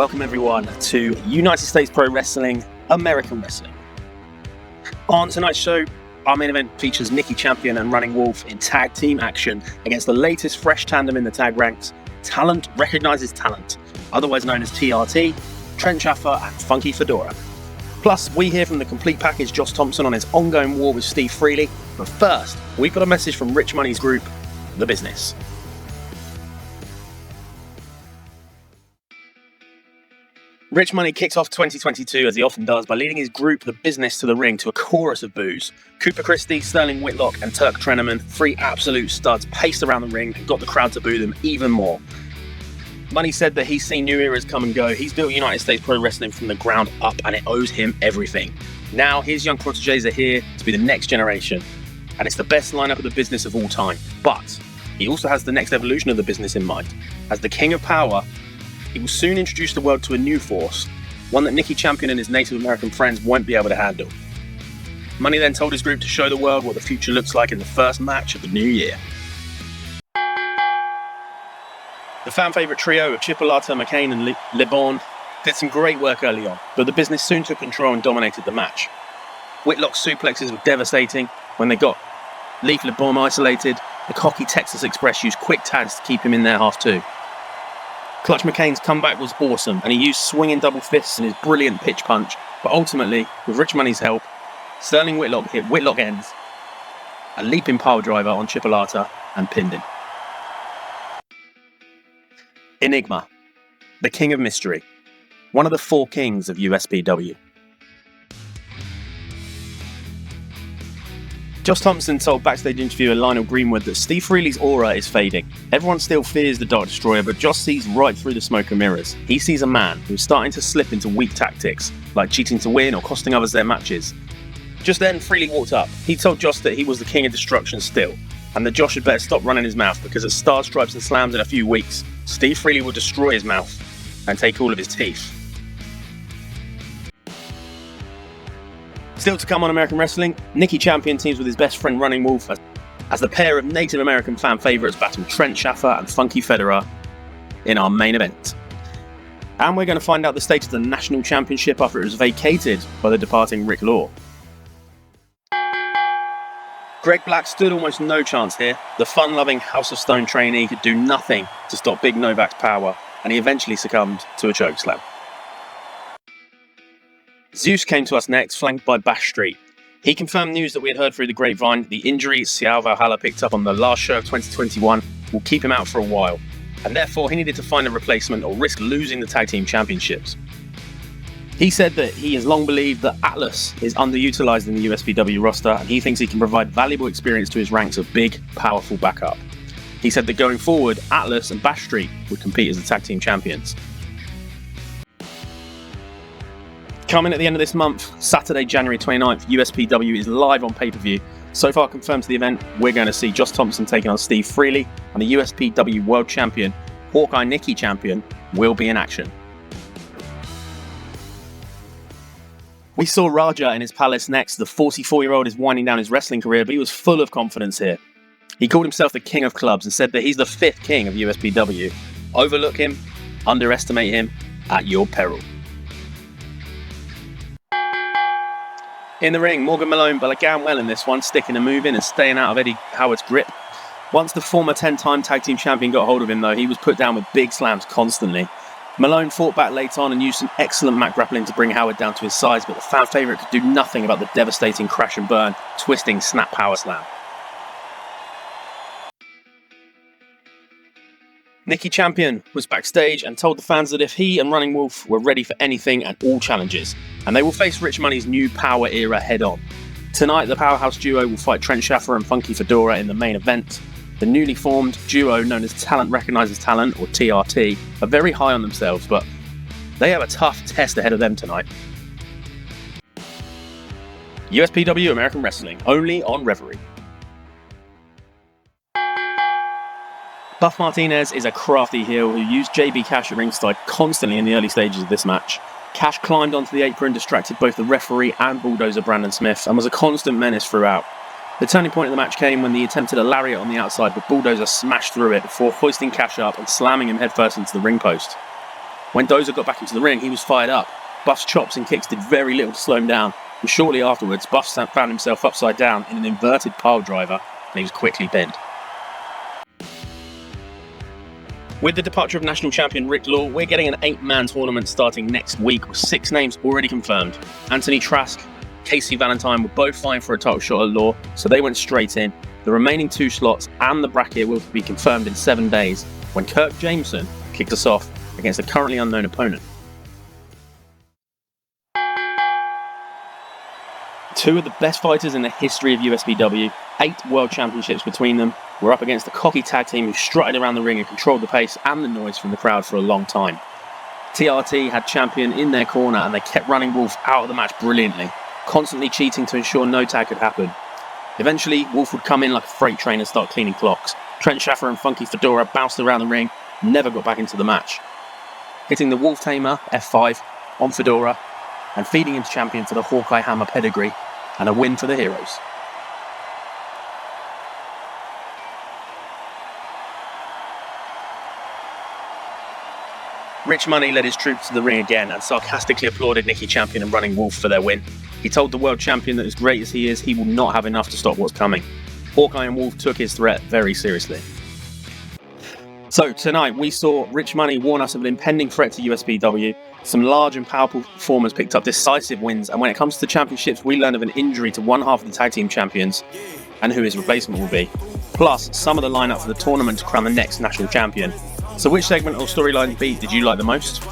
Welcome everyone to United States Pro Wrestling, American Wrestling. On tonight's show, our main event features Nikki Champion and Running Wolf in tag team action against the latest fresh tandem in the tag ranks, Talent Recognizes Talent, otherwise known as TRT, Trent Schaffer and Funky Fedora. Plus, we hear from the complete package Josh Thompson on his ongoing war with Steve Freely, but first, we've got a message from Rich Money's group, The Business. Rich Money kicks off 2022, as he often does, by leading his group, The Business, to the ring to a chorus of boos. Cooper Christie, Sterling Whitlock and Turk Treneman, three absolute studs, paced around the ring and got the crowd to boo them even more. Money said that he's seen new eras come and go. He's built United States Pro Wrestling from the ground up and it owes him everything. Now his young proteges are here to be the next generation, and it's the best lineup of The Business of all time. But he also has the next evolution of The Business in mind. As the King of Power, he will soon introduce the world to a new force, one that Nikki Champion and his Native American friends won't be able to handle. Money then told his group to show the world what the future looks like in the first match of the new year. The fan favourite trio of Chipolata, McCain and LeBon did some great work early on, but The Business soon took control and dominated the match. Whitlock's suplexes were devastating. When they got Leaf LeBon isolated, the cocky Texas Express used quick tags to keep him in their half too. Clutch McCain's comeback was awesome, and he used swinging double fists and his brilliant pitch punch, but ultimately, with Rich Money's help, Sterling Whitlock hit Whitlock ends, a leaping pile driver on Chipolata, and pinned him. Enigma, the King of Mystery, one of the four kings of USPW. Josh Thompson told backstage interviewer Lionel Greenwood that Steve Freely's aura is fading. Everyone still fears the Dark Destroyer, but Josh sees right through the smoke and mirrors. He sees a man who's starting to slip into weak tactics, like cheating to win or costing others their matches. Just then, Freely walked up. He told Josh that he was the King of Destruction still, and that Josh had better stop running his mouth, because at Star Stripes and Slams in a few weeks, Steve Freely will destroy his mouth and take all of his teeth. Still to come on American Wrestling, Nikki Champion teams with his best friend Running Wolf as the pair of Native American fan favourites battle Trent Schaffer and Funky Fedora in our main event. And we're going to find out the state of the National Championship after it was vacated by the departing Rick Law. Greg Black stood almost no chance here. The fun-loving House of Stone trainee could do nothing to stop Big Novak's power, and he eventually succumbed to a chokeslam. Zeus came to us next, flanked by Bash Street. He confirmed news that we had heard through the grapevine. The injury Siao Valhalla picked up on the last show of 2021 will keep him out for a while, and therefore he needed to find a replacement or risk losing the tag team championships. He said that he has long believed that Atlas is underutilized in the USPW roster, and he thinks he can provide valuable experience to his ranks of big, powerful backup. He said that going forward, Atlas and Bash Street would compete as the tag team champions. Coming at the end of this month, Saturday, January 29th, USPW is live on pay-per-view. So far confirmed to the event, we're going to see Josh Thompson taking on Steve Freely, and the USPW World Champion, Hawkeye Nikki Champion, will be in action. We saw Raja in his palace next. The 44-year-old is winding down his wrestling career, but he was full of confidence here. He called himself the King of Clubs and said that he's the fifth king of USPW. Overlook him, underestimate him, at your peril. In the ring, Morgan Malone began well in this one, sticking and moving and staying out of Eddie Howard's grip. Once the former 10-time tag team champion got hold of him though, he was put down with big slams constantly. Malone fought back late on and used some excellent mat grappling to bring Howard down to his size, but the fan favourite could do nothing about the devastating crash and burn, twisting snap power slam. Nikki Champion was backstage and told the fans that if he and Running Wolf were ready for anything and all challenges, and they will face Rich Money's new power era head on. Tonight, the powerhouse duo will fight Trent Schaffer and Funky Fedora in the main event. The newly formed duo, known as Talent Recognizes Talent, or TRT, are very high on themselves, but they have a tough test ahead of them tonight. USPW American Wrestling, only on Reverie. Buff Martinez is a crafty heel who used JB Cash at ringside constantly in the early stages of this match. Cash climbed onto the apron, distracted both the referee and bulldozer Brandon Smith, and was a constant menace throughout. The turning point of the match came when he attempted a lariat on the outside, but bulldozer smashed through it before hoisting Cash up and slamming him headfirst into the ring post. When Dozer got back into the ring, he was fired up. Buff's chops and kicks did very little to slow him down, and shortly afterwards, Buff found himself upside down in an inverted pile driver, and he was quickly pinned. With the departure of national champion Rick Law, we're getting an 8-man tournament starting next week with 6 names already confirmed. Anthony Trask, Casey Valentine were both vying for a title shot at Law, so they went straight in. The remaining 2 slots and the bracket will be confirmed in 7 days, when Kirk Jameson kicked us off against a currently unknown opponent. 2 of the best fighters in the history of USPW, 8 world championships between them, were up against the cocky tag team who strutted around the ring and controlled the pace and the noise from the crowd for a long time. TRT had champion in their corner and they kept running Wolf out of the match brilliantly, constantly cheating to ensure no tag could happen. Eventually, Wolf would come in like a freight train and start cleaning clocks. Trent Schaffer and Funky Fedora bounced around the ring, never got back into the match. Hitting the Wolf Tamer, F5, on Fedora, and feeding him champion for the Hawkeye Hammer pedigree, and a win for the Heroes. Rich Money led his troops to the ring again and sarcastically applauded Nicky Champion and Running Wolf for their win. He told the world champion that as great as he is, he will not have enough to stop what's coming. Hawkeye and Wolf took his threat very seriously. So tonight we saw Rich Money warn us of an impending threat to USPW. Some large and powerful performers picked up decisive wins, and when it comes to championships we learned of an injury to one half of the tag team champions and who his replacement will be. Plus some of the lineup for the tournament to crown the next national champion. So which segment or storyline beat did you like the most?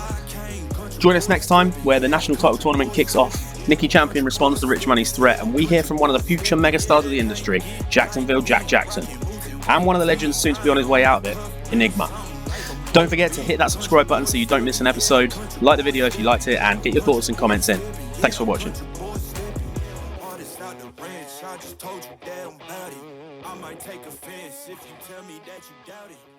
Join us next time where the national title tournament kicks off. Nicky Champion responds to Rich Money's threat and we hear from one of the future megastars of the industry, Jacksonville Jack Jackson. And one of the legends soon to be on his way out of it, Enigma. Don't forget to hit that subscribe button so you don't miss an episode. Like the video if you liked it and get your thoughts and comments in. Thanks for watching. I might take offense if you tell me that you doubt it.